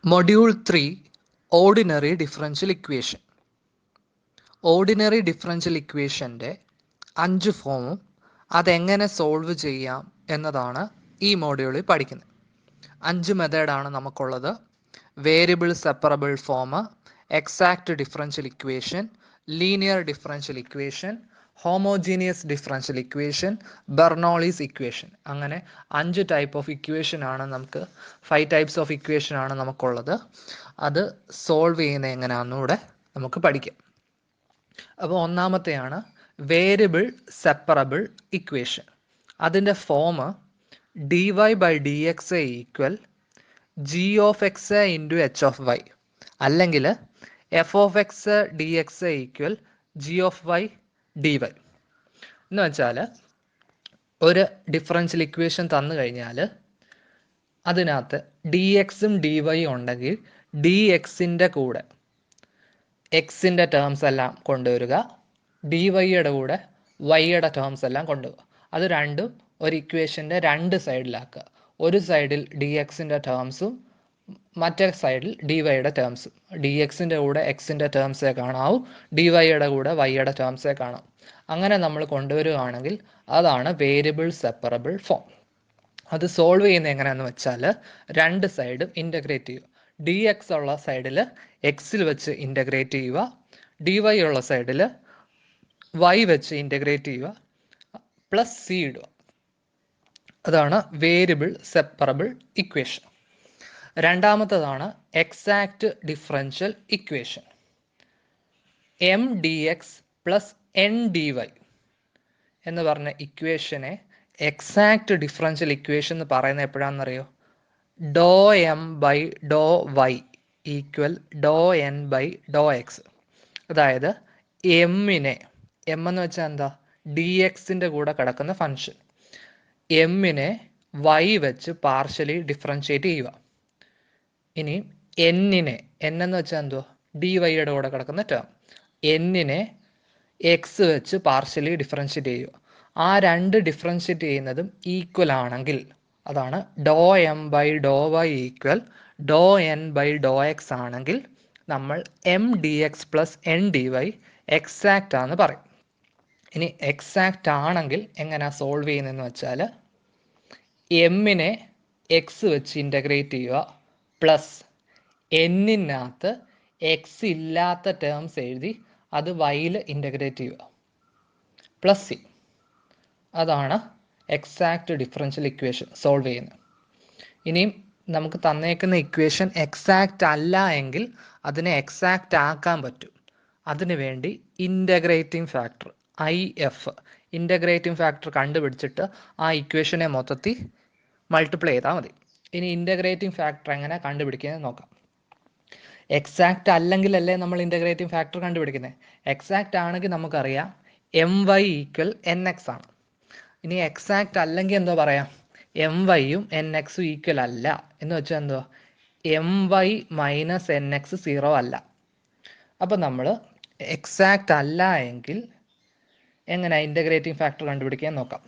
Module 3 Ordinary Differential Equation. Ordinary differential ഇക്വേഷൻ്റെ 5 ഫോമും അതെങ്ങനെ സോൾവ് ചെയ്യാം എന്നതാണ് ഈ മോഡ്യൂളിൽ പഠിക്കുന്നത്. 5 മെത്തേഡാണ് നമുക്കുള്ളത്. Variable separable form, exact differential equation, linear differential equation, homogeneous differential equation, Bernoulli's equation. അങ്ങനെ 5 ടൈപ്പ് ഓഫ് ഇക്വേഷൻ ആണ് നമുക്ക് 5 ടൈപ്സ് ഓഫ് ഇക്വേഷൻ ആണ് നമുക്കുള്ളത്. അത് സോൾവ് ചെയ്യുന്നത് എങ്ങനെയാണെന്നൂടെ നമുക്ക് പഠിക്കാം. അപ്പോൾ ഒന്നാമത്തെയാണ് വേരിയബിൾ സെപ്പറബിൾ ഇക്വേഷൻ. അതിൻ്റെ form dy by d x equal g of x into h of y, അല്ലെങ്കിൽ f of x d x equal g of y d y. എന്ന് വെച്ചാൽ ഒരു ഡിഫറൻഷ്യൽ ഇക്വേഷൻ തന്നു കഴിഞ്ഞാൽ അതിനകത്ത് ഡി എക്സും ഡി വൈയും ഉണ്ടെങ്കിൽ ഡി എക്സിൻ്റെ കൂടെ എക്സിൻ്റെ ടേംസ് എല്ലാം കൊണ്ടുവരിക, ഡി വൈയുടെ കൂടെ വൈയുടെ ടേംസ് എല്ലാം കൊണ്ടുവരിക. അത് രണ്ടും ഒരു ഇക്വേഷൻ്റെ രണ്ട് സൈഡിലാക്കുക. ഒരു സൈഡിൽ ഡി എക്സിൻ്റെ ടേംസും മറ്റേ സൈഡിൽ ഡി വൈയുടെ ടേംസും. ഡി എക്സിൻ്റെ കൂടെ എക്സിൻ്റെ ടേംസേ കാണാവൂ, ഡി വൈയുടെ കൂടെ വൈയുടെ ടേംസേ കാണാം. അങ്ങനെ നമ്മൾ കൊണ്ടുവരികയാണെങ്കിൽ അതാണ് വേരിയബിൾ സെപ്പറബിൾ ഫോം. അത് സോൾവ് ചെയ്യുന്നത് എങ്ങനെയാണെന്ന് വെച്ചാൽ രണ്ട് സൈഡും ഇൻ്റഗ്രേറ്റ് ചെയ്യുക. ഡി എക്സ് ഉള്ള സൈഡിൽ എക്സിൽ വെച്ച് ഇൻ്റഗ്രേറ്റ് ചെയ്യുക, ഡി വൈ ഉള്ള സൈഡിൽ വൈ വെച്ച് ഇൻ്റഗ്രേറ്റ് ചെയ്യുക, പ്ലസ് സി ഇടുക. അതാണ് വേരിയബിൾ സെപ്പറബിൾ ഇക്വേഷൻ. രണ്ടാമത്തതാണ് exact differential equation. M d x plus n d y എന്ന് പറഞ്ഞ ഇക്വേഷനെ എക്സാക്റ്റ് ഡിഫറൻഷ്യൽ ഇക്വേഷൻ എന്ന് പറയുന്നത് എപ്പോഴാണെന്നറിയോ? ഡോ എം ബൈ ഡോ വൈ ഈക്വൽ ഡോ എൻ ബൈ ഡോ എക്സ്. അതായത് എമ്മിനെ, എം എന്ന് വെച്ചാൽ എന്താ? ഡി എക്സിൻ്റെ കൂടെ കിടക്കുന്ന ഫംഗ്ഷൻ. എമ്മിനെ വൈ വെച്ച് പാർഷ്യലി ഡിഫറൻഷ്യേറ്റ് ചെയ്യുക. ഇനി എന്നിനെ, എൻ എന്ന് വെച്ചാൽ എന്തുവാ? ഡി വൈയുടെ കൂടെ കിടക്കുന്ന ടേം. എന്നിനെ എക്സ് വെച്ച് പാർഷ്യലി ഡിഫറൻഷ്യേറ്റ് ചെയ്യുക. ആ രണ്ട് ഡിഫറൻഷ്യേറ്റ് ചെയ്യുന്നതും ഈക്വൽ ആണെങ്കിൽ അതാണ് ഡോ എം ബൈ ഡോ വൈ ഈക്വൽ ഡോ എൻ ബൈ ഡോ എക്സ് ആണെങ്കിൽ നമ്മൾ m d x plus n d y exact ആണെന്ന് പറയും. ഇനി എക്സാക്റ്റ് ആണെങ്കിൽ എങ്ങനെയാണ് സോൾവ് ചെയ്യുന്നതെന്ന് വെച്ചാൽ എമ്മിനെ എക്സ് വെച്ച് ഇൻ്റഗ്രേറ്റ് ചെയ്യുക, പ്ലസ് എന്നിനകത്ത് എക്സ് ഇല്ലാത്ത ടേംസ് എഴുതി അത് വൈയിൽ ഇൻ്റഗ്രേറ്റ് ചെയ്യുക, പ്ലസ് സി. അതാണ് എക്സാക്റ്റ് ഡിഫറൻഷ്യൽ ഇക്വേഷൻ സോൾവ് ചെയ്യുന്നത്. ഇനിയും നമുക്ക് തന്നേക്കുന്ന ഇക്വേഷൻ എക്സാക്റ്റ് അല്ല എങ്കിൽ അതിനെ എക്സാക്റ്റ് ആക്കാൻ പറ്റും. അതിനു വേണ്ടി integrating factor IF, integrating factor കണ്ടുപിടിച്ചിട്ട് ആ ഇക്വേഷനെ മൊത്തത്തിൽ മൾട്ടിപ്ലൈ ചെയ്താൽ മതി. ഇനി ഇൻ്റഗ്രേറ്റിംഗ് ഫാക്ടർ എങ്ങനെ കണ്ടുപിടിക്കുന്നത് നോക്കാം. എക്സാക്റ്റ് അല്ലെങ്കിലല്ലേ നമ്മൾ ഇൻ്റഗ്രേറ്റിംഗ് ഫാക്ടർ കണ്ടുപിടിക്കുന്നത്. എക്സാക്റ്റ് ആണെങ്കിൽ നമുക്കറിയാം m y equal n x ആണ്. ഇനി എക്സാക്റ്റ് അല്ലെങ്കിൽ എന്തോ പറയാം? എം വൈയും എൻ എക്സും ഈക്വൽ അല്ല എന്ന് വെച്ചാൽ എന്തോ? M y minus n x 0 അല്ല. അപ്പം നമ്മൾ എക്സാക്റ്റ് അല്ല എങ്കിൽ എങ്ങനെ ഇൻ്റഗ്രേറ്റിംഗ് ഫാക്ടർ കണ്ടുപിടിക്കാൻ നോക്കാം.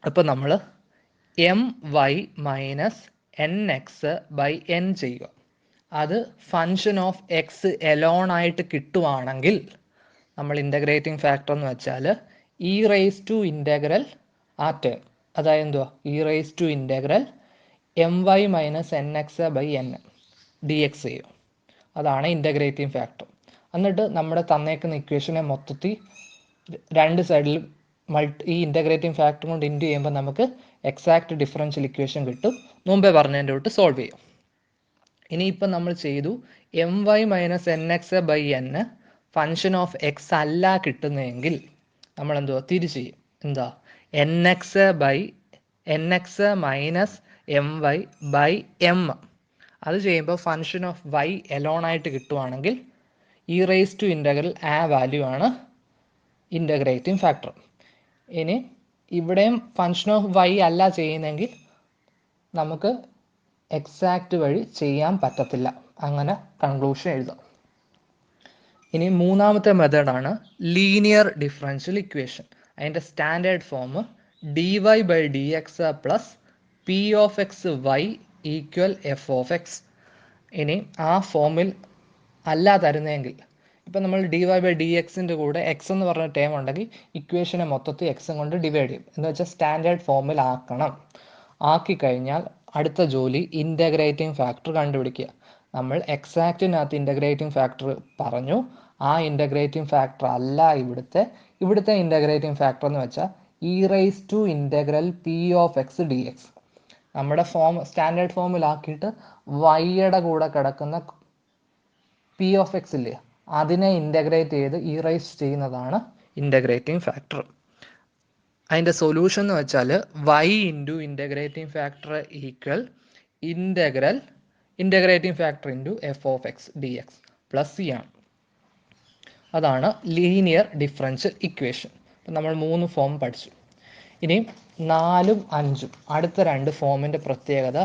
അപ്പോൾ നമ്മൾ m y minus n x by n ചെയ്യുക. അത് ഫങ്ഷൻ ഓഫ് എക്സ് എലോൺ ആയിട്ട് കിട്ടുവാണെങ്കിൽ നമ്മൾ ഇൻ്റഗ്രേറ്റിംഗ് ഫാക്ടർ എന്ന് വെച്ചാൽ ഇ റേസ് ടു ഇൻ്റഗ്രൽ ആ ടേം, അതായത് എന്തുവാ? E raise to integral m y minus n x by n d x ചെയ്യും. അതാണ് ഇൻ്റഗ്രേറ്റിംഗ് ഫാക്ടർ. എന്നിട്ട് നമ്മുടെ തന്നേക്കുന്ന ഇക്വേഷനെ മൊത്തത്തിൽ രണ്ട് സൈഡിലും ഈ ഇൻ്റഗ്രേറ്റിംഗ് ഫാക്ടർ കൊണ്ട് ഇൻറ്റു ചെയ്യുമ്പോൾ നമുക്ക് എക്സാക്റ്റ് ഡിഫറൻഷ്യൽ ഇക്വേഷൻ കിട്ടും. മുമ്പേ പറഞ്ഞതിൻ്റെ തൊട്ട് സോൾവ് ചെയ്യും. ഇനിയിപ്പം നമ്മൾ ചെയ്തു m y minus n x by n function of x അല്ല കിട്ടുന്നതെങ്കിൽ നമ്മൾ എന്തുവാ? തിരിച്ച് ചെയ്യും. എന്താ? N x by n x minus m y by m. അത് ചെയ്യുമ്പോൾ ഫങ്ഷൻ ഓഫ് വൈ എലോൺ ആയിട്ട് കിട്ടുവാണെങ്കിൽ ഇ റേസ് ടു ഇൻ്റഗ്രൽ ആ വാല്യൂ ആണ് ഇൻ്റഗ്രേറ്റിംഗ് ഫാക്ടർ. ഇനി ഇവിടെയും ഫങ്ഷൻ ഓഫ് വൈ അല്ല ചെയ്യുന്നെങ്കിൽ നമുക്ക് എക്സാക്റ്റ് വഴി ചെയ്യാൻ പറ്റത്തില്ല. അങ്ങനെ കൺക്ലൂഷൻ എഴുതാം. ഇനി മൂന്നാമത്തെ മെത്തേഡാണ് ലീനിയർ ഡിഫറൻഷ്യൽ ഇക്വേഷൻ. അതിൻ്റെ standard form d y by d x plus p of x y equal f of x. ഇനി ആ ഫോമിൽ അല്ല തരുന്നതെങ്കിൽ, ഇപ്പം നമ്മൾ dy/dxൻ്റെ കൂടെ എക്സ് എന്ന് പറഞ്ഞ ടേം ഉണ്ടെങ്കിൽ ഇക്വേഷനെ മൊത്തത്തിൽ എക്സും കൊണ്ട് ഡിവൈഡ് ചെയ്യും. എന്ന് വെച്ചാൽ സ്റ്റാൻഡേർഡ് ഫോമിൽ ആക്കണം. ആക്കി കഴിഞ്ഞാൽ അടുത്ത ജോലി ഇൻ്റഗ്രേറ്റിംഗ് ഫാക്ടർ കണ്ടുപിടിക്കുക. നമ്മൾ എക്സാക്റ്റിനകത്ത് ഇൻ്റഗ്രേറ്റിംഗ് ഫാക്ടർ പറഞ്ഞു. ആ ഇൻ്റഗ്രേറ്റിംഗ് ഫാക്ടർ അല്ല ഇവിടുത്തെ ഇൻ്റഗ്രേറ്റിംഗ് ഫാക്ടർ എന്ന് വെച്ചാൽ e⁻⁻p(x) നമ്മുടെ സ്റ്റാൻഡേർഡ് ഫോമിലാക്കിയിട്ട് വൈയുടെ കൂടെ കിടക്കുന്ന p(x) ഇല്ലേ, അതിനെ ഇൻ്റഗ്രേറ്റ് ചെയ്ത് ഇറേസ് ചെയ്യുന്നതാണ് ഇൻ്റഗ്രേറ്റിംഗ് ഫാക്ടർ. അതിൻ്റെ സൊല്യൂഷൻ എന്ന് വെച്ചാൽ y into integrating factor equal integrating factor into f(x) dx plus c ആണ്. അതാണ് ലീനിയർ ഡിഫറൻഷ്യൽ ഇക്വേഷൻ. അപ്പം നമ്മൾ 3 ഫോം പഠിച്ചു. ഇനി 4ഉം 5ഉം അടുത്ത 2 ഫോമിൻ്റെ പ്രത്യേകത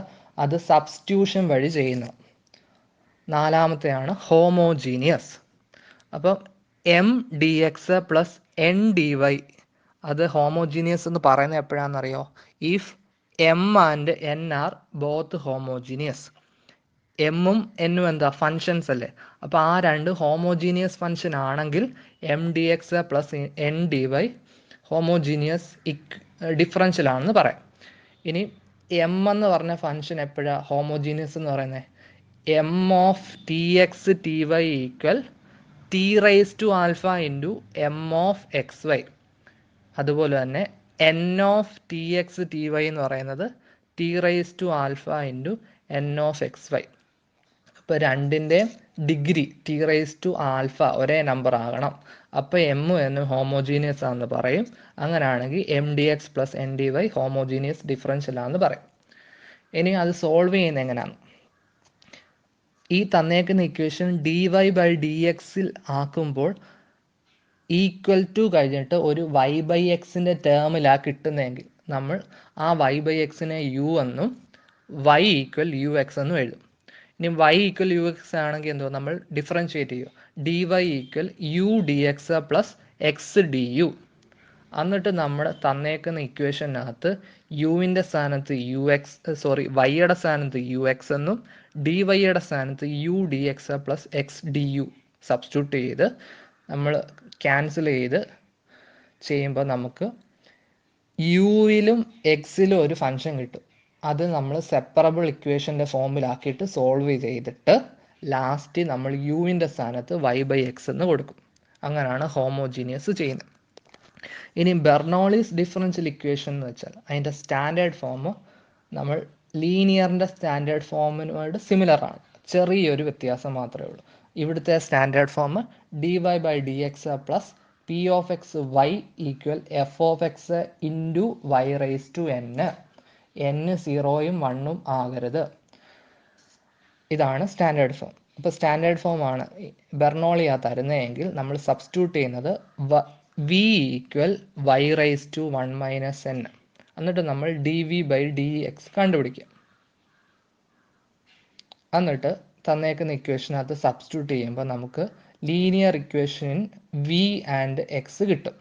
അത് സബ്സ്റ്റിറ്റ്യൂഷൻ വഴി ചെയ്യുന്നത്. നാലാമത്തെയാണ് ഹോമോജീനിയസ്. അപ്പം m d x plus n d y അത് ഹോമോജീനിയസ് എന്ന് പറയുന്നത് എപ്പോഴാണെന്നറിയോ? If m and n are both homogeneous. എമ്മും എന്നും എന്താ ഫങ്ഷൻസ് അല്ലേ? അപ്പോൾ ആ രണ്ട് ഹോമോജീനിയസ് ഫങ്ഷൻ ആണെങ്കിൽ m d x plus n d y homogeneous differential ആണെന്ന് പറയാം. ഇനി എം എന്ന് പറഞ്ഞ ഫങ്ഷൻ എപ്പോഴാണ് ഹോമോജീനിയസ് എന്ന് പറയുന്നത്? M of t x t y equal t rise to alpha into m of x y. അതുപോലെ തന്നെ n of t x t y എന്ന് പറയുന്നത് t rise to alpha into n of x y. അപ്പോൾ രണ്ടിൻ്റെയും degree t rise to alpha ഒരേ number ആകണം. അപ്പോൾ എമ്മും എന്നും ഹോമോജീനിയസ് ആണെന്ന് പറയും. അങ്ങനെയാണെങ്കിൽ m d x plus n d y homogeneous differential ആണെന്ന് പറയും. ഇനി അത് സോൾവ് ചെയ്യുന്നത് എങ്ങനെയാണ്? ഈ തന്നേക്കുന്ന equation d y by d എക്സിൽ ആക്കുമ്പോൾ ഈക്വൽ ടു കഴിഞ്ഞിട്ട് ഒരു വൈ ബൈ എക്സിൻ്റെ ടേമിലാണ് കിട്ടുന്നതെങ്കിൽ നമ്മൾ ആ വൈ ബൈ എക്സിനെ യു എന്നും വൈ ഈക്വൽ യു എക്സ് എന്നും എഴുതും. ഇനി വൈ ഈക്വൽ യു എക്സ് ആണെങ്കിൽ എന്തോ നമ്മൾ ഡിഫറൻഷിയേറ്റ് ചെയ്യും. D y equal u d x plus x d u. എന്നിട്ട് നമ്മൾ തന്നേക്കുന്ന ഇക്വേഷനകത്ത് യുവിൻ്റെ സ്ഥാനത്ത് വൈയുടെ സ്ഥാനത്ത് യു എക്സ് എന്നും ഡി വൈയുടെ സ്ഥാനത്ത് u d x plus x d u substitute ചെയ്ത് നമ്മൾ ക്യാൻസൽ ചെയ്ത് ചെയ്യുമ്പോൾ നമുക്ക് യുവിലും എക്സിലും ഒരു ഫംഗ്ഷൻ കിട്ടും. അത് നമ്മൾ സെപ്പറബിൾ ഇക്വേഷൻ്റെ ഫോമിലാക്കിയിട്ട് സോൾവ് ചെയ്തിട്ട് ലാസ്റ്റ് നമ്മൾ യുവിൻ്റെ സ്ഥാനത്ത് വൈ ബൈ എക്സ് എന്ന് കൊടുക്കും. അങ്ങനെയാണ് ഹോമോജീനിയസ് ചെയ്യുന്നത്. ഇനി ബെർണോളിസ് ഡിഫറൻഷ്യൽ ഇക്വേഷൻ എന്ന് വെച്ചാൽ അതിൻ്റെ സ്റ്റാൻഡേർഡ് ഫോം നമ്മൾ ലീനിയറിൻ്റെ സ്റ്റാൻഡേർഡ് ഫോമിനോട് സിമിലർ ആണ്. ചെറിയൊരു വ്യത്യാസം മാത്രമേ ഉള്ളൂ. ഇവിടുത്തെ standard form d y by d x plus p of x y equal f of x into y rice to n. N 0ഉം 1ഉം ആകരുത്. ഇതാണ് സ്റ്റാൻഡേർഡ് ഫോം. ഇപ്പോൾ സ്റ്റാൻഡേർഡ് ഫോം ആണ് ബെർണോളിയാ തരുന്നതെങ്കിൽ നമ്മൾ സബ്സ്റ്റിറ്റ്യൂട്ട് ചെയ്യുന്നത് v equal y rice to 1 minus n. എന്നിട്ട് നമ്മൾ d v by d x കണ്ടുപിടിക്കുക. എന്നിട്ട് തന്നേക്കുന്ന ഇക്വേഷനകത്ത് സബ്സ്റ്റിറ്റ്യൂട്ട് ചെയ്യുമ്പോൾ നമുക്ക് linear equation v and x കിട്ടും.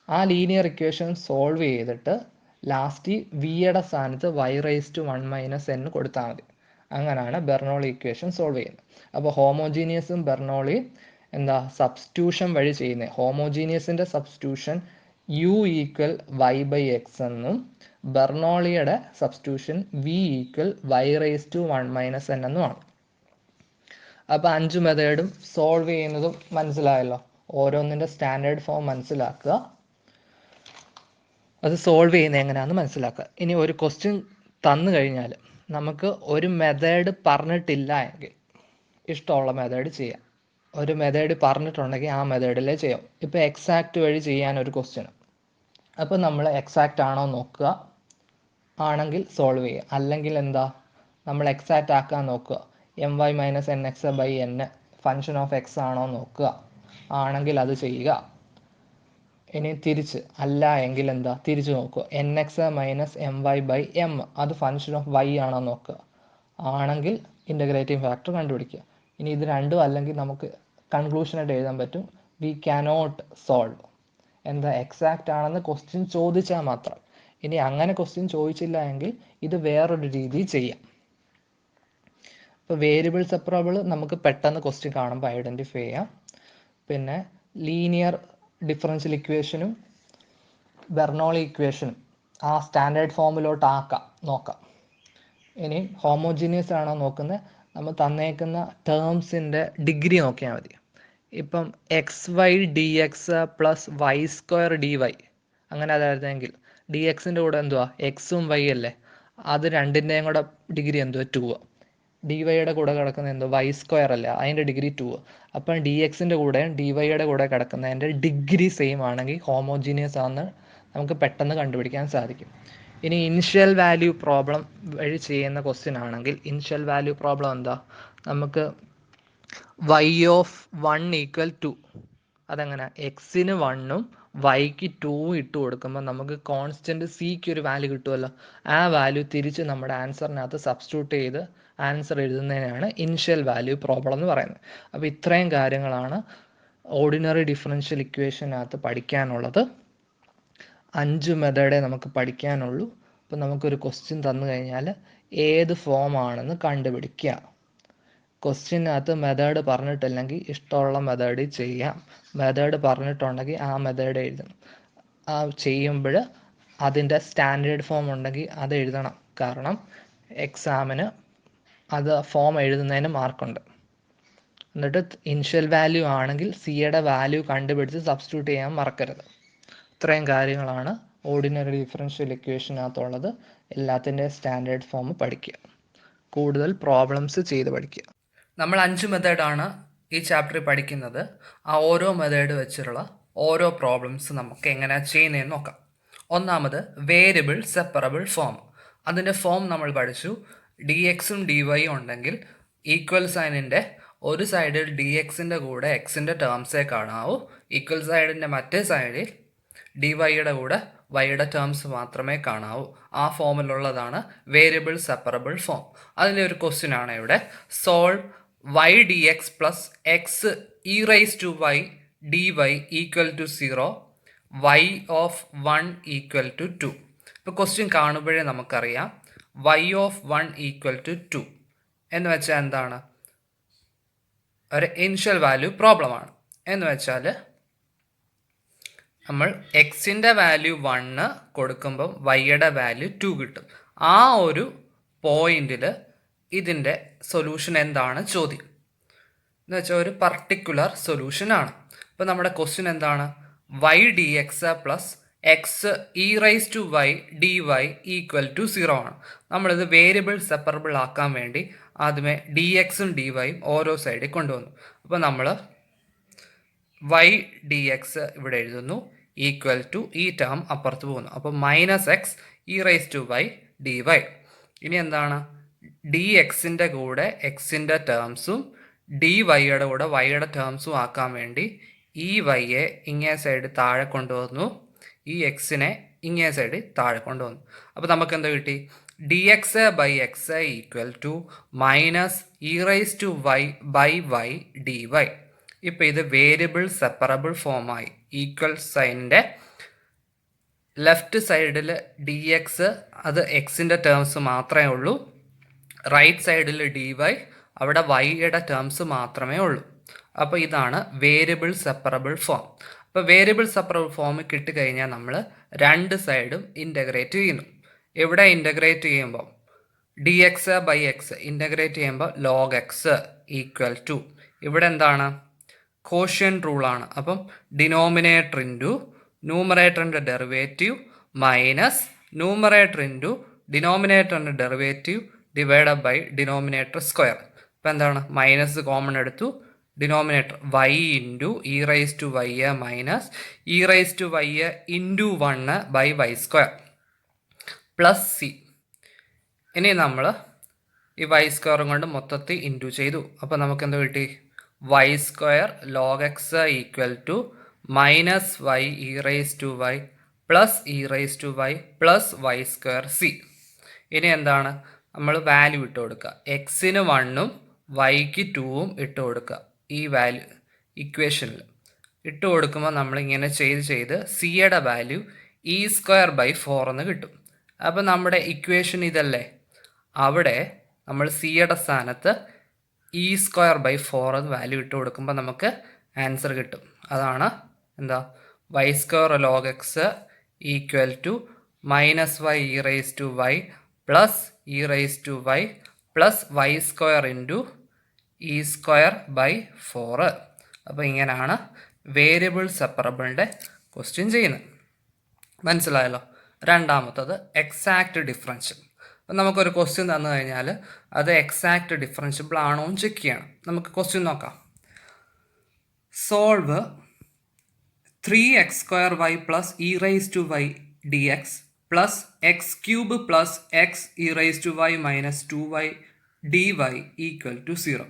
ആ ലീനിയർ ഇക്വേഷൻ സോൾവ് ചെയ്തിട്ട് ലാസ്റ്റ് വിയുടെ സ്ഥാനത്ത് y rice to 1 minus n കൊടുത്താൽ മതി. അങ്ങനെയാണ് ബെർണോളി ഇക്വേഷൻ സോൾവ് ചെയ്യുന്നത്. അപ്പോൾ ഹോമോജീനിയസും ബെർണോളിയും സബ്സ്റ്റിറ്റ്യൂഷൻ വഴി ചെയ്യുന്നത്. ഹോമോജീനിയസിൻ്റെ substitution u equal y by x എന്നും ബെർണോളിയുടെ substitution v equal y rice to 1 minus n എന്നുമാണ്. അപ്പോൾ 5 മെത്തേഡും സോൾവ് ചെയ്യുന്നതും മനസ്സിലായല്ലോ. ഓരോന്നിൻ്റെ സ്റ്റാൻഡേർഡ് ഫോം മനസ്സിലാക്കുക, അത് സോൾവ് ചെയ്യുന്നത് എങ്ങനെയാണെന്ന് മനസ്സിലാക്കുക. ഇനി ഒരു ക്വസ്റ്റ്യൻ തന്നു കഴിഞ്ഞാൽ നമുക്ക് ഒരു മെത്തേഡ് പറഞ്ഞിട്ടില്ല എങ്കിൽ ഇഷ്ടമുള്ള മെത്തേഡ് ചെയ്യാം. ഒരു മെത്തേഡ് പറഞ്ഞിട്ടുണ്ടെങ്കിൽ ആ മെത്തേഡിലേ ചെയ്യാം. ഇപ്പോൾ എക്സാക്റ്റ് വഴി ചെയ്യാൻ ഒരു ക്വസ്റ്റ്യൻ, അപ്പോൾ നമ്മൾ എക്സാക്റ്റ് ആണോ നോക്കുക, ആണെങ്കിൽ സോൾവ് ചെയ്യുക. അല്ലെങ്കിൽ നമ്മൾ എക്സാക്റ്റ് ആക്കാൻ നോക്കുക. M y minus n x by n function of x ആണോ നോക്കുക, ആണെങ്കിൽ അത് ചെയ്യുക. ഇനി തിരിച്ച് അല്ല എങ്കിൽ തിരിച്ച് നോക്കുക. N x minus m y by m അത് ഫങ്ഷൻ ഓഫ് വൈ ആണോ നോക്കുക, ആണെങ്കിൽ ഇൻ്റഗ്രേറ്റിംഗ് ഫാക്ടർ കണ്ടുപിടിക്കുക. ഇനി ഇത് രണ്ടും അല്ലെങ്കിൽ നമുക്ക് കൺക്ലൂഷനായിട്ട് എഴുതാൻ പറ്റും വി ക്യാനോട്ട് സോൾവ്. എക്സാക്റ്റ് ആണെന്ന് ക്വസ്റ്റ്യൻ ചോദിച്ചാൽ മാത്രം. ഇനി അങ്ങനെ ക്വസ്റ്റ്യൻ ചോദിച്ചില്ല എങ്കിൽ ഇത് വേറൊരു രീതിയിൽ ചെയ്യാം. ഇപ്പോൾ വേരിയബിൾ സെപ്പറബിൾ നമുക്ക് പെട്ടെന്ന് ക്വസ്റ്റ്യൻ കാണുമ്പോൾ ഐഡൻറ്റിഫൈ ചെയ്യാം. പിന്നെ ലീനിയർ ഡിഫറൻഷ്യൽ ഇക്വേഷനും ബെർണോളി ഇക്വേഷനും ആ സ്റ്റാൻഡേർഡ് ഫോമിലോട്ട് നോക്കാം. ഇനി ഹോമോജീനിയസ് ആണോ നോക്കുന്നത്, നമ്മൾ തന്നേക്കുന്ന ടേംസിൻ്റെ ഡിഗ്രി നോക്കിയാൽ മതി. ഇപ്പം XY/dx പ്ലസ് y² dy അങ്ങനെ അതായിരുന്നെങ്കിൽ ഡി എക്സിൻ്റെ കൂടെ എന്തുവാ എക്സും വൈ അല്ലേ, അത് രണ്ടിൻ്റെയും കൂടെ ഡിഗ്രി എന്തുവാ 2. ഡി വൈയുടെ കൂടെ കിടക്കുന്ന എന്തോ y² അല്ലേ, അതിൻ്റെ ഡിഗ്രി 2. അപ്പം ഡി എക്സിൻ്റെ കൂടെയും ഡി വൈയുടെ കൂടെ കിടക്കുന്നതിൻ്റെ ഡിഗ്രി സെയിം ആണെങ്കിൽ ഹോമോജീനിയസ് ആണെന്ന് നമുക്ക് പെട്ടെന്ന് കണ്ടുപിടിക്കാൻ സാധിക്കും. ഇനി ഇനിഷ്യൽ വാല്യൂ പ്രോബ്ലം വഴി ചെയ്യുന്ന ക്വസ്റ്റ്യൻ ആണെങ്കിൽ ഇനിഷ്യൽ വാല്യൂ പ്രോബ്ലം എന്താ, നമുക്ക് y(1) = 2. അതെങ്ങനെ, എക്സിന് 1ഉം വൈക്ക് 2ഉം ഇട്ട് കൊടുക്കുമ്പോൾ നമുക്ക് കോൺസ്റ്റൻറ്റ് സിക്ക് ഒരു വാല്യൂ കിട്ടുമല്ലോ. ആ വാല്യൂ തിരിച്ച് നമ്മുടെ ആൻസറിനകത്ത് സബ്സ്റ്റിറ്റ്യൂട്ട് ചെയ്ത് ആൻസർ എഴുതുന്നതിനാണ് ഇനിഷ്യൽ വാല്യൂ പ്രോബ്ലം എന്ന് പറയുന്നത്. അപ്പോൾ ഇത്രയും കാര്യങ്ങളാണ് ഓർഡിനറി ഡിഫറൻഷ്യൽ ഇക്വേഷനകത്ത് പഠിക്കാനുള്ളത്. 5 മെത്തേഡേ നമുക്ക് പഠിക്കാനുള്ളൂ. അപ്പോൾ നമുക്കൊരു ക്വസ്റ്റ്യൻ തന്നു കഴിഞ്ഞാൽ ഏത് ഫോമാണെന്ന് കണ്ടുപിടിക്കുക. ക്വസ്റ്റ്യനകത്ത് മെത്തേഡ് പറഞ്ഞിട്ടില്ലെങ്കിൽ ഇഷ്ടമുള്ള മെത്തേഡിൽ ചെയ്യാം. മെത്തേഡ് പറഞ്ഞിട്ടുണ്ടെങ്കിൽ ആ മെത്തേഡ് എഴുതണം. ആ ചെയ്യുമ്പോൾ അതിൻ്റെ സ്റ്റാൻഡേർഡ് ഫോം ഉണ്ടെങ്കിൽ അത് എഴുതണം. കാരണം എക്സാമിന് അത് ഫോം എഴുതുന്നതിന് മാർക്കുണ്ട്. എന്നിട്ട് ഇനിഷ്യൽ വാല്യൂ ആണെങ്കിൽ സിയുടെ വാല്യൂ കണ്ടുപിടിച്ച് സബ്സ്റ്റിറ്റ്യൂട്ട് ചെയ്യാൻ മറക്കരുത്. ഇത്രയും കാര്യങ്ങളാണ് ഓർഡിനറി ഡിഫറൻഷ്യൽ ഇക്വേഷനകത്തുള്ളത്. എല്ലാത്തിൻ്റെ സ്റ്റാൻഡേർഡ് ഫോം പഠിക്കുക, കൂടുതൽ പ്രോബ്ലംസ് ചെയ്ത് പഠിക്കുക. നമ്മൾ 5 മെത്തേഡാണ് ഈ ചാപ്റ്ററിൽ പഠിക്കുന്നത്. ആ ഓരോ മെത്തേഡ് വെച്ചിട്ടുള്ള ഓരോ പ്രോബ്ലംസ് നമുക്ക് എങ്ങനെയാണ് ചെയ്യുന്നതെന്ന് നോക്കാം. ഒന്നാമത് വേരിയബിൾ സെപ്പറബിൾ ഫോം. അതിൻ്റെ ഫോം നമ്മൾ പഠിച്ചു. ഡി എക്സും ഡി വൈയും ഉണ്ടെങ്കിൽ ഈക്വൽ സൈനിൻ്റെ ഒരു സൈഡിൽ ഡി എക്സിൻ്റെ കൂടെ എക്സിൻ്റെ ടേംസേ കാണാവൂ, ഈക്വൽ സൈഡിൻ്റെ മറ്റേ സൈഡിൽ ഡി വൈയുടെ കൂടെ വൈയുടെ ടേംസ് മാത്രമേ കാണാവൂ. ആ ഫോമിലുള്ളതാണ് വേരിയബിൾ സെപ്പറബിൾ ഫോം. അതിൻ്റെ ഒരു ക്വസ്റ്റ്യൻ ആണ് ഇവിടെ. Solve y(dx plus x e⁻y dy = 0, y(1) = 2. ഇപ്പോൾ ക്വസ്റ്റ്യൻ കാണുമ്പോഴേ നമുക്കറിയാം y(1) = 2 എന്ന് വെച്ചാൽ എന്താണ്, ഒരു ഇനിഷ്യൽ വാല്യൂ പ്രോബ്ലമാണ്. എന്ന് വെച്ചാൽ നമ്മൾ എക്സിൻ്റെ വാല്യൂ 1 കൊടുക്കുമ്പം വൈയുടെ വാല്യൂ 2 കിട്ടും. ആ ഒരു പോയിന്റിൽ ഇതിൻ്റെ സൊല്യൂഷൻ എന്താണ് ചോദ്യം എന്ന് വെച്ചാൽ ഒരു പർട്ടിക്കുലർ സൊല്യൂഷനാണ്. അപ്പോൾ നമ്മുടെ ക്വസ്റ്റ്യൻ എന്താണ്, y(dx plus x e⁻y dy = 0 ആണ്. നമ്മളിത് വേരിയബിൾ സെപ്പറബിൾ ആക്കാൻ വേണ്ടി ആദ്യമേ ഡി എക്സും ഡി വൈയും ഓരോ സൈഡിൽ കൊണ്ടുവന്നു. അപ്പോൾ നമ്മൾ y(dx) ഇവിടെ എഴുതുന്നു, = ഈ ടേം അപ്പുറത്ത് പോകുന്നു. അപ്പോൾ -x e⁻y dy. ഇനി എന്താണ്, ഡി എക്സിൻ്റെ കൂടെ എക്സിൻ്റെ ടേംസും ഡി വൈയുടെ കൂടെ വൈയുടെ ടേംസും ആക്കാൻ വേണ്ടി ഈ വൈയെ ഇങ്ങേ സൈഡ് താഴെ കൊണ്ടുവന്നു, ഈ എക്സിനെ ഇങ്ങേ സൈഡ് താഴെ കൊണ്ടുവന്നു. അപ്പോൾ നമുക്ക് എന്താ കിട്ടി, dx/x = -e⁻y/y dy. ഇപ്പോൾ ഇത് വേരിയബിൾ സെപ്പറബിൾ ഫോമായി. ഈക്വൽ സൈനിൻ്റെ ലെഫ്റ്റ് സൈഡിൽ ഡി എക്സ് അത് എക്സിൻ്റെ ടേംസ് മാത്രമേ ഉള്ളൂ, റൈറ്റ് സൈഡിൽ ഡി വൈ അവിടെ വൈയുടെ ടേംസ് മാത്രമേ ഉള്ളൂ. അപ്പോൾ ഇതാണ് വേരിയബിൾ സെപ്പറബിൾ ഫോം. അപ്പോൾ വേരിയബിൾ സെപ്പറബിൾ ഫോം കിട്ടിക്കഴിഞ്ഞാൽ നമ്മൾ രണ്ട് സൈഡും ഇൻ്റഗ്രേറ്റ് ചെയ്യുന്നു. ഇവിടെ ഇൻ്റഗ്രേറ്റ് ചെയ്യുമ്പോൾ dx/x ഇൻ്റഗ്രേറ്റ് ചെയ്യുമ്പോൾ log x = ഇവിടെ എന്താണ്, കോഷ്യൻ റൂളാണ്. അപ്പം ഡിനോമിനേറ്റർ ഇൻറ്റു ന്യൂമറേറ്ററിൻ്റെ ഡെറിവേറ്റീവ് മൈനസ് ന്യൂമറേറ്റർ ഇൻറ്റു ഡിനോമിനേറ്ററിൻ്റെ derivative divide by denominator square. ഇപ്പം എന്താണ്, മൈനസ് കോമൺ എടുത്തു, denominator y into e⁻y minus e⁻y into 1/y² plus c. ഇനി നമ്മൾ ഈ y² കൊണ്ട് മൊത്തത്തിൽ ഇൻറ്റു ചെയ്തു. അപ്പോൾ നമുക്ക് എന്താ കിട്ടി, y² log x = -y e⁻y plus e⁻y plus y² c. ഇനി എന്താണ്, നമ്മൾ വാല്യൂ ഇട്ട് കൊടുക്കുക. എക്സിന് 1ഉം വൈക്ക് 2ഉം ഇട്ട് കൊടുക്കുക. ഈ വാല്യൂ ഇക്വേഷനിൽ ഇട്ട് കൊടുക്കുമ്പോൾ നമ്മളിങ്ങനെ ചെയ്ത് സിയുടെ വാല്യൂ e²/4 എന്ന് കിട്ടും. അപ്പോൾ നമ്മുടെ ഇക്വേഷൻ ഇതല്ലേ, അവിടെ നമ്മൾ സിയുടെ സ്ഥാനത്ത് ഇ സ്ക്വയർ ബൈ 4 എന്ന് വാല്യൂ ഇട്ട് കൊടുക്കുമ്പോൾ നമുക്ക് ആൻസർ കിട്ടും. അതാണ് എന്താ y square log x equal to minus y e rice to y plus e rice to y plus y square into e square by 4. അപ്പോൾ ഇങ്ങനെയാണ് വേരിയബിൾ സെപ്പറബിളിൻ്റെ ക്വസ്റ്റ്യൻ ചെയ്യുന്നത്. മനസ്സിലായല്ലോ. രണ്ടാമത്തത് എക്സാക്റ്റ് ഡിഫറൻഷ്യൽ. അപ്പം നമുക്കൊരു ക്വസ്റ്റ്യൻ തന്നു കഴിഞ്ഞാൽ അത് എക്സാക്റ്റ് ഡിഫറൻഷ്യബിൾ ആണോ എന്ന് ചെക്ക് ചെയ്യണം. നമുക്ക് ക്വസ്റ്റ്യൻ നോക്കാം. Solve 3x² y plus e rice to y d x plus x cube plus x e rice to y minus 2y d y equal to 0.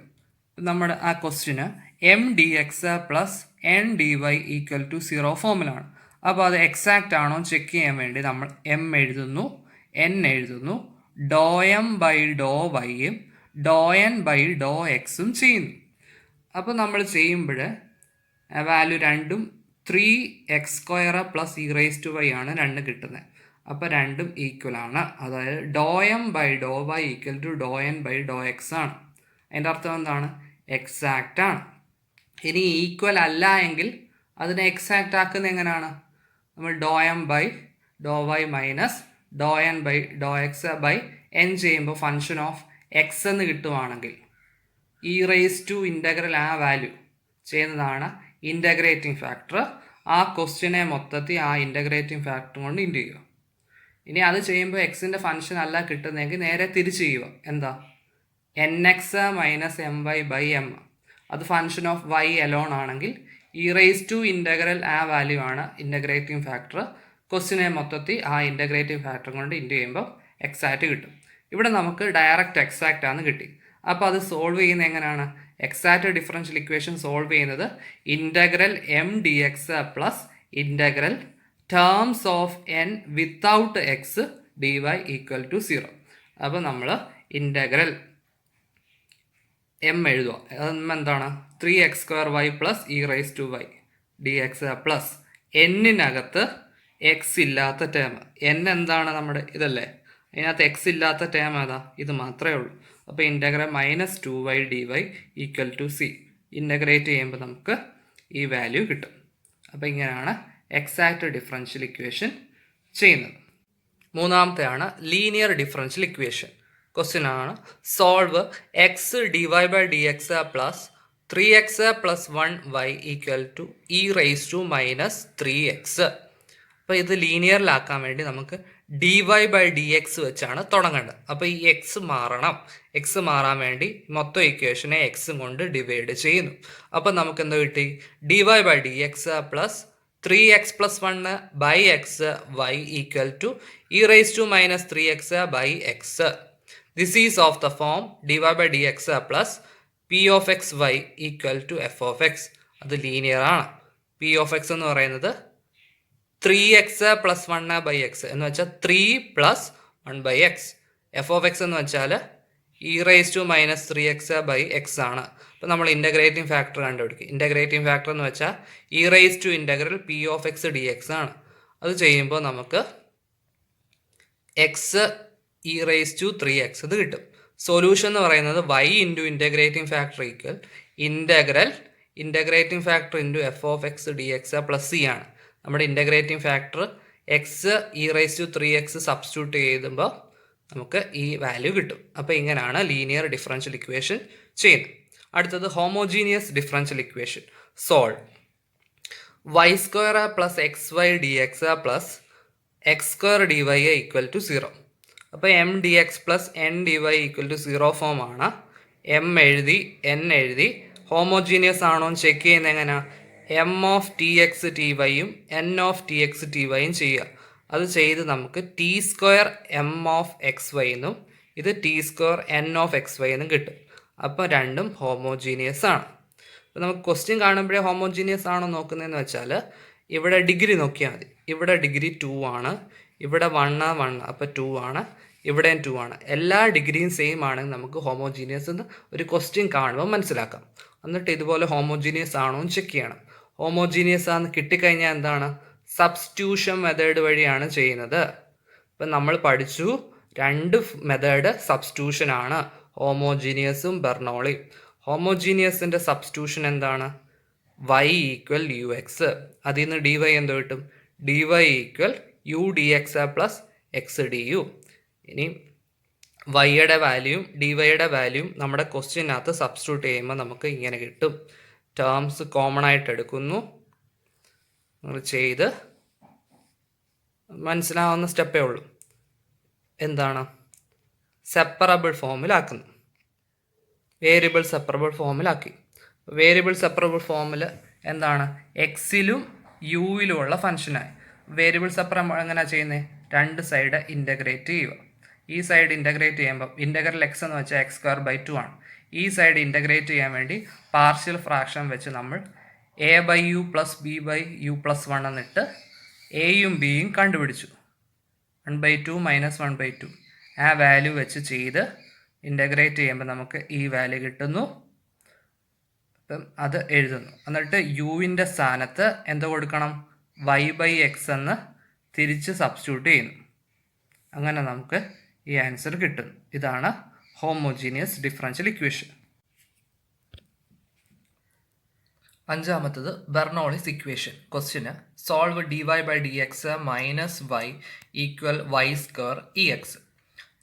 നമ്മുടെ ആ ക്വസ്റ്റ്യന് m d x plus n d y equal to 0 ഫോമിലാണ്. അപ്പോൾ അത് exact ആണോ check ചെയ്യാൻ വേണ്ടി നമ്മൾ എം എഴുതുന്നു, എൻ എഴുതുന്നു, ഡോ എം ബൈ ഡോ വൈയും ഡോ എൻ ബൈ ഡോ എക്സും ചെയ്യുന്നു. അപ്പോൾ നമ്മൾ ചെയ്യുമ്പോൾ വാല്യൂ രണ്ടും 3x² plus e rice to y ആണ് രണ്ടും കിട്ടുന്നത്. അപ്പോൾ രണ്ടും ഈക്വൽ ആണ്. അതായത് ഡോ എം ബൈ ഡോ വൈ ഈക്വൽ ടു ഡോ എൻ ബൈ ഡോ എക്സ് ആണ്. അതിൻ്റെ അർത്ഥം എന്താണ്? എക്സാക്റ്റ് ആണ്. ഇനി ഈക്വൽ അല്ല എങ്കിൽ അതിനെ എക്സാക്റ്റ് ആക്കുന്നത് എങ്ങനെയാണ്? നമ്മൾ ഡോ എം ബൈ ഡോ വൈ മൈനസ് ഡോ എൻ ബൈ ഡോ എക്സ് ബൈ എൻ ചെയ്യുമ്പോൾ ഫങ്ഷൻ ഓഫ് എക്സ് എന്ന് കിട്ടുവാണെങ്കിൽ ഇ റൈസ് ടു ഇൻ്റഗ്രൽ ആ വാല്യൂ ചെയ്യുന്നതാണ് ഇൻ്റഗ്രേറ്റിംഗ് ഫാക്ടർ. ആ ക്വസ്റ്റ്യനെ മൊത്തത്തിൽ ആ ഇൻ്റഗ്രേറ്റിംഗ് ഫാക്ടർ കൊണ്ട് ഇൻറ്റു ചെയ്യുക. ഇനി അത് ചെയ്യുമ്പോൾ എക്സിൻ്റെ ഫങ്ഷൻ അല്ല കിട്ടുന്നതെങ്കിൽ നേരെ തിരിച്ച് ചെയ്യുക. എന്താ? N x minus m y by m. അത് ഫങ്ഷൻ ഓഫ് വൈ എലോൺ ആണെങ്കിൽ ഇ റൈസ് ടു ഇൻ്റഗ്രൽ ആ വാല്യൂ ആണ് ഇൻ്റഗ്രേറ്റിംഗ് ഫാക്ടർ. ക്വസ്റ്റിനെ മൊത്തത്തിൽ ആ ഇൻ്റഗ്രേറ്റിംഗ് ഫാക്ടർ കൊണ്ട് ഇൻറ്റു ചെയ്യുമ്പോൾ എക്സാക്റ്റ് കിട്ടും. ഇവിടെ നമുക്ക് ഡയറക്റ്റ് എക്സാക്റ്റ് ആണ് കിട്ടി. അപ്പോൾ അത് സോൾവ് ചെയ്യുന്നത് എങ്ങനെയാണ്? എക്സാക്റ്റ് ഡിഫറൻഷ്യൽ ഇക്വേഷൻ സോൾവ് ചെയ്യുന്നത് integral m d x plus integral terms of n without x d y equal to 0. അപ്പോൾ നമ്മൾ ഇൻ്റഗ്രൽ എം എഴുതുക. എന്താണ്? 3x² y plus e rice to y d x plus എന്നിനകത്ത് x ഇല്ലാത്ത term. N എന്താണ്? നമ്മുടെ ഇതല്ലേ. അതിനകത്ത് എക്സ് ഇല്ലാത്ത ടേം ഏതാ? ഇത് മാത്രമേ ഉള്ളൂ. അപ്പോൾ integral minus 2y d y equal to c. Integrate ചെയ്യുമ്പോൾ നമുക്ക് ഈ വാല്യൂ കിട്ടും. അപ്പോൾ ഇങ്ങനെയാണ് എക്സാക്റ്റ് ഡിഫറൻഷ്യൽ ഇക്വേഷൻ ചെയ്യുന്നത്. മൂന്നാമത്തെയാണ് ലീനിയർ ഡിഫറൻഷ്യൽ ഇക്വേഷൻ. ക്വസ്റ്റ്യൻ ആണ് solve X d y by d x plus 3x plus 1y equal to e rice to minus 3x. അപ്പോൾ ഇത് ലീനിയറിലാക്കാൻ വേണ്ടി നമുക്ക് D y by d X വെച്ചാണ് തുടങ്ങേണ്ടത്. അപ്പോൾ ഈ എക്സ് മാറണം. എക്സ് മാറാൻ വേണ്ടി മൊത്തം ഇക്വേഷനെ എക്സും കൊണ്ട് ഡിവൈഡ് ചെയ്യുന്നു. അപ്പോൾ നമുക്ക് എന്താ കിട്ടി? D y by d x plus 3x plus 1 by x y equal to e rice to minus 3x by x. This is of the form d y by d x plus p of x y equal to f of x. അത് linear ആണ്. P of x എന്ന് പറയുന്നത് 3x plus 1 by X എന്ന് വെച്ചാൽ 3 plus 1 by x. F of x എന്ന് വെച്ചാൽ e rice to minus 3x by x ആണ്. അപ്പോൾ നമ്മൾ ഇൻ്റഗ്രേറ്റിംഗ് ഫാക്ടർ കണ്ടുപിടിക്കും. ഇൻ്റഗ്രേറ്റിംഗ് ഫാക്ടർ എന്ന് വെച്ചാൽ e rice to integral p of x d x ആണ്. അത് ചെയ്യുമ്പോൾ നമുക്ക് X e rice to 3x ഇത് കിട്ടും. സൊല്യൂഷൻ എന്ന് പറയുന്നത് y into integrating factor equal integrating factor into f of x d x plus c ആണ്. നമ്മുടെ integrating factor x e rice to 3x substitute ചെയ്യുമ്പോൾ നമുക്ക് ഈ വാല്യൂ കിട്ടും. അപ്പോൾ ഇങ്ങനെയാണ് ലീനിയർ ഡിഫറൻഷ്യൽ ഇക്വേഷൻ ചെയ്യുന്നത്. അടുത്തത് homogeneous differential equation. Solve y² plus x y d x plus x² d y equal to 0. അപ്പോൾ m d x plus n d y equal to 0 form ആണ്. എം എഴുതി n എഴുതി. Homogeneous ആണോ എന്ന് check ചെയ്യുന്നത് എങ്ങനെയാണ്? M of t x t വൈയും n of t x t വൈയും ചെയ്യുക. അത് ചെയ്ത് നമുക്ക് t² M of x Y എന്നും ഇത് t² N of x Y എന്നും കിട്ടും. അപ്പോൾ രണ്ടും ഹോമോജീനിയസ് ആണ്. അപ്പോൾ നമുക്ക് ക്വസ്റ്റ്യൻ കാണുമ്പോഴേ ഹോമോജീനിയസ് ആണോ നോക്കുന്നതെന്ന് വെച്ചാൽ ഇവിടെ ഡിഗ്രി നോക്കിയാൽ മതി. ഇവിടെ ഡിഗ്രി 2 ആണ്, ഇവിടെ 1 അപ്പോൾ 2 ആണ്, ഇവിടെയും 2 ആണ്. എല്ലാ ഡിഗ്രിയും സെയിം ആണെങ്കിൽ നമുക്ക് ഹോമോജീനിയസ് എന്ന് ഒരു ക്വസ്റ്റ്യൻ കാണുമ്പോൾ മനസ്സിലാക്കാം. എന്നിട്ട് ഇതുപോലെ ഹോമോജീനിയസ് ആണോ എന്ന് ചെക്ക് ചെയ്യണം. ഹോമോജീനിയസ് ആണെന്ന് കിട്ടിക്കഴിഞ്ഞാൽ എന്താണ്? സബ്സ്റ്റിറ്റ്യൂഷൻ മെത്തേഡ് വഴിയാണ് ചെയ്യുന്നത്. ഇപ്പം നമ്മൾ പഠിച്ചു 2 മെത്തേഡ് സബ്സ്റ്റിറ്റ്യൂഷൻ ആണ്, ഹോമോജീനിയസും ബെർണോളിയും. ഹോമോജീനിയസിൻ്റെ സബ്സ്റ്റിറ്റ്യൂഷൻ എന്താണ്? y equal u x. അതിൽ നിന്ന് ഡി വൈ എന്തോ കിട്ടും? D y equal u d x plus x d u. ഇനി വൈയുടെ വാല്യൂയും ഡി വൈയുടെ വാല്യൂയും നമ്മുടെ ക്വസ്റ്റ്യനകത്ത് സബ്സ്റ്റിറ്റ്യൂട്ട് ചെയ്യുമ്പോൾ നമുക്ക് ഇങ്ങനെ കിട്ടും. ടേംസ് കോമൺ ആയിട്ട് എടുക്കുന്നു, ചെയ്ത് മനസ്സിലാവുന്ന സ്റ്റെപ്പേ ഉള്ളൂ. എന്താണ്? സെപ്പറബിൾ ഫോമിലാക്കുന്നു. വേരിയബിൾ സെപ്പറബിൾ ഫോമിലാക്കി. വേരിയബിൾ സെപ്പറബിൾ ഫോമിൽ എന്താണ്? എക്സിലും യുവിലുമുള്ള ഫംഗ്ഷനായി. വേരിയബിൾ സെപ്പറബിൾ എങ്ങനെയാണ് ചെയ്യുന്നത്? രണ്ട് സൈഡ് ഇൻ്റഗ്രേറ്റ് ചെയ്യുക. ഈ സൈഡ് ഇൻ്റഗ്രേറ്റ് ചെയ്യുമ്പോൾ ഇൻ്റഗ്രൽ എക്സ് എന്ന് വെച്ചാൽ എക്സ് സ്ക്വയർ ബൈ 2 ആണ്. ഈ സൈഡ് ഇൻ്റഗ്രേറ്റ് ചെയ്യാൻ വേണ്ടി പാർഷ്യൽ ഫ്രാക്ഷൻ വെച്ച് നമ്മൾ a by u plus b by u plus 1 എന്നിട്ട് എയും ബിയും കണ്ടുപിടിച്ചു. 1/2 മൈനസ് 1/2 ആ വാല്യൂ വെച്ച് ചെയ്ത് ഇൻ്റഗ്രേറ്റ് ചെയ്യുമ്പോൾ നമുക്ക് ഈ വാല്യൂ കിട്ടുന്നു. അപ്പം അത് എഴുതുന്നു. എന്നിട്ട് യുവിൻ്റെ സ്ഥാനത്ത് എന്ത് കൊടുക്കണം? y ബൈ എക്സ് എന്ന് തിരിച്ച് സബ്സ്റ്റിറ്റ്യൂട്ട് ചെയ്യുന്നു. അങ്ങനെ നമുക്ക് ഈ ആൻസർ കിട്ടുന്നു. ഇതാണ് ഹോമോജീനിയസ് ഡിഫറൻഷ്യൽ ഇക്വേഷൻ. അഞ്ചാമത്തത് Bernoulli's equation. Question solve d y by d x minus y equal y square e x.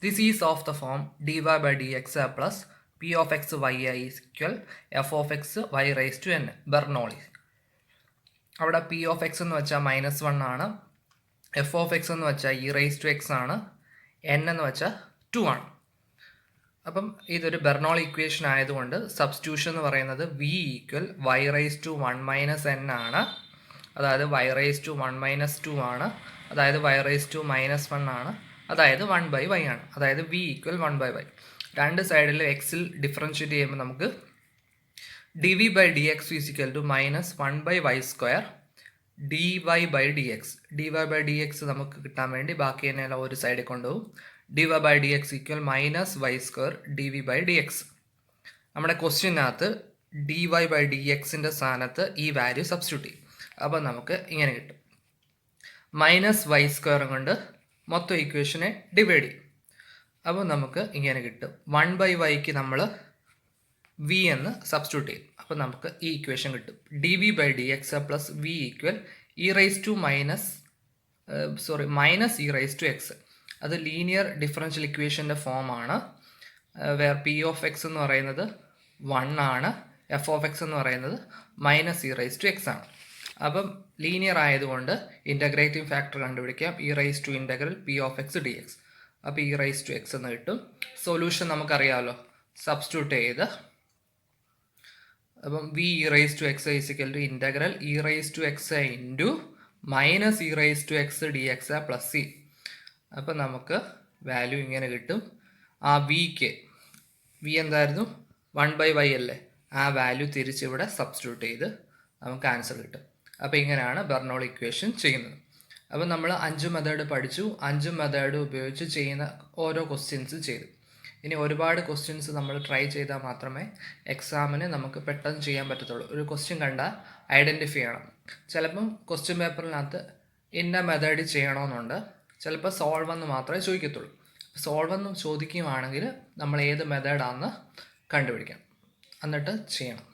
This is of the form d y by d x plus p of x y equal f of x y rice to n. Bernoulli's. അവിടെ p of x എന്ന് വെച്ചാൽ -1 ആണ്, f of x എന്ന് വെച്ചാൽ e rice to x ആണ്, n എന്ന് വെച്ചാൽ 2 ആണ്. അപ്പം ഇതൊരു ബെർണോളി ഇക്വേഷൻ ആയതുകൊണ്ട് സബ്സ്റ്റിറ്റ്യൂഷൻ എന്ന് പറയുന്നത് v equal y rice to 1 minus n ആണ്. അതായത് വൈ റൈസ് ടു 1 മൈനസ് 2 ആണ്. അതായത് വൈ റൈസ് ടു -1 ആണ്. അതായത് 1/y ആണ്. അതായത് വി ഈക്വൽ 1/y. രണ്ട് സൈഡിൽ എക്സിൽ ഡിഫറൻഷ്യേറ്റ് ചെയ്യുമ്പോൾ നമുക്ക് d v by d x is equal to -1/y square d y by d x. D y by d x നമുക്ക് കിട്ടാൻ വേണ്ടി ബാക്കി തന്നെ ഒരു സൈഡിൽ കൊണ്ടുപോകും. D y by d x equal -y square d v by d x. നമ്മുടെ ക്വസ്റ്റ്യനകത്ത് ഡി വൈ ബൈ ഡി എക്സിൻ്റെ സ്ഥാനത്ത് ഈ വാല്യൂ സബ്സ്റ്റിറ്റ്യൂട്ട് ചെയ്യും. അപ്പോൾ നമുക്ക് ഇങ്ങനെ കിട്ടും. -y സ്ക്വയർ കൊണ്ട് മൊത്തം ഇക്വേഷനെ ഡിവൈഡ് ചെയ്യും. അപ്പോൾ നമുക്ക് ഇങ്ങനെ കിട്ടും. 1/yക്ക് നമ്മൾ വി എന്ന് സബ്സ്റ്റിറ്റ്യൂട്ട് ചെയ്യും. അപ്പോൾ നമുക്ക് ഈ ഇക്വേഷൻ കിട്ടും. D v by d x plus v equal e rice to minus e rice to x. അത് ലീനിയർ ഡിഫറൻഷ്യൽ ഇക്വേഷൻ്റെ ഫോമാണ്. വേർ പി ഓഫ് എക്സ് എന്ന് പറയുന്നത് 1 ആണ്, എഫ് ഓഫ് എക്സ് എന്ന് പറയുന്നത് -ഇ റൈസ് ടു എക്സ് ആണ്. അപ്പം ലീനിയർ ആയതുകൊണ്ട് ഇൻ്റഗ്രേറ്റിംഗ് ഫാക്ടർ കണ്ടുപിടിക്കാം. E rice to integral p of x d x. അപ്പോൾ ഇ റൈസ് ടു എക്സ് എന്ന് കിട്ടും. സൊല്യൂഷൻ നമുക്കറിയാമല്ലോ, സബ്സ്റ്റിറ്റ്യൂട്ട് ചെയ്ത് അപ്പം v e rice to x is equal to integral e rice to x into -e rice to x d x plus c. അപ്പം നമുക്ക് value ഇങ്ങനെ കിട്ടും. ആ വിക്ക് വി എന്തായിരുന്നു? 1/y അല്ലേ? ആ വാല്യൂ തിരിച്ചിവിടെ സബ്സ്റ്റിറ്റ്യൂട്ട് ചെയ്ത് നമുക്ക് ആൻസർ കിട്ടും. അപ്പോൾ ഇങ്ങനെയാണ് ബെർണോളി ഇക്വേഷൻ ചെയ്യുന്നത്. അപ്പോൾ നമ്മൾ 5 മെത്തേഡ് പഠിച്ചു. 5 മെത്തേഡ് ഉപയോഗിച്ച് ചെയ്യുന്ന ഓരോ ക്വസ്റ്റ്യൻസ് ചെയ്തു. ഇനി ഒരുപാട് ക്വസ്റ്റ്യൻസ് നമ്മൾ ട്രൈ ചെയ്താൽ മാത്രമേ എക്സാമിന് നമുക്ക് പെട്ടെന്ന് ചെയ്യാൻ പറ്റത്തുള്ളൂ. ഒരു ക്വസ്റ്റ്യൻ കണ്ടാൽ ഐഡൻറ്റിഫൈ ചെയ്യണം. ചിലപ്പം ക്വസ്റ്റ്യൻ പേപ്പറിനകത്ത് ഇന്ന മെത്തേഡ് ചെയ്യണമെന്നുണ്ട്, ചിലപ്പോൾ സോൾവ് എന്ന് മാത്രമേ ചോദിക്കത്തുള്ളൂ. സോൾവ് എന്ന് ചോദിക്കുകയാണെങ്കിൽ നമ്മൾ ഏത് മെത്തേഡാണെന്ന് കണ്ടുപിടിക്കണം, എന്നിട്ട് ചെയ്യണം.